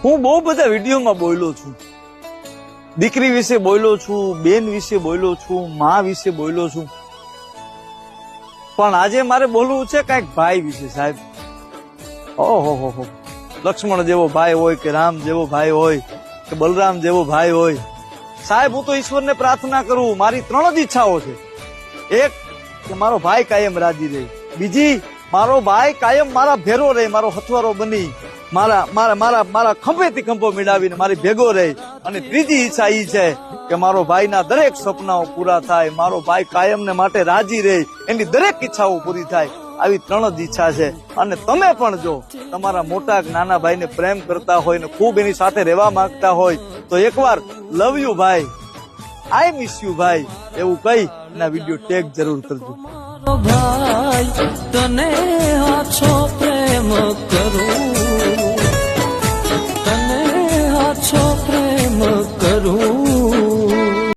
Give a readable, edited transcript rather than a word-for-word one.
હું બહુ બધા વિડીયોમાં બોલ્યો છું, દીકરી વિશે બોલ્યો છું, બેન વિશે બોલ્યો છું, માં વિશે બોલ્યો છું, પણ આજે મારે બોલવું છે કઈક ભાઈ વિશે સાહેબ. ઓહો હો, લક્ષ્મણ જેવો ભાઈ હોય કે રામ જેવો ભાઈ હોય કે બલરામ જેવો ભાઈ હોય સાહેબ, હું તો ઈશ્વરને પ્રાર્થના કરું, મારી 3 જ ઈચ્છાઓ છે. એક કે મારો ભાઈ કાયમ રાજી રહે, બીજી મારો ભાઈ કાયમ મારા ભેરો રહે, મારો હથવારો બની મારા મારા મારા મારા ખંભેથી ખંભો મિલાવીને મારી ભેગો રહે, અને ત્રીજી ઈચ્છા ઈ છે કે મારો ભાઈના દરેક સપનાઓ પૂરા થાય, મારો ભાઈ કાયમને માટે રાજી રહે, એની દરેક ઈચ્છાઓ પૂરી થાય. આવી 3 જ ઈચ્છા છે. અને તમે પણ જો તમારા મોટા નાના ભાઈને પ્રેમ કરતા હોય ને ખૂબ એની સાથે રહેવા માંગતા હોય તો એકવાર લવ યુ ભાઈ, આઈ મિસ યુ ભાઈ એવું કહી એના વિડીયો ટેગ જરૂર કરજો. ભાઈ તને આછો પ્રેમ કરું, તને આછો પ્રેમ કરું.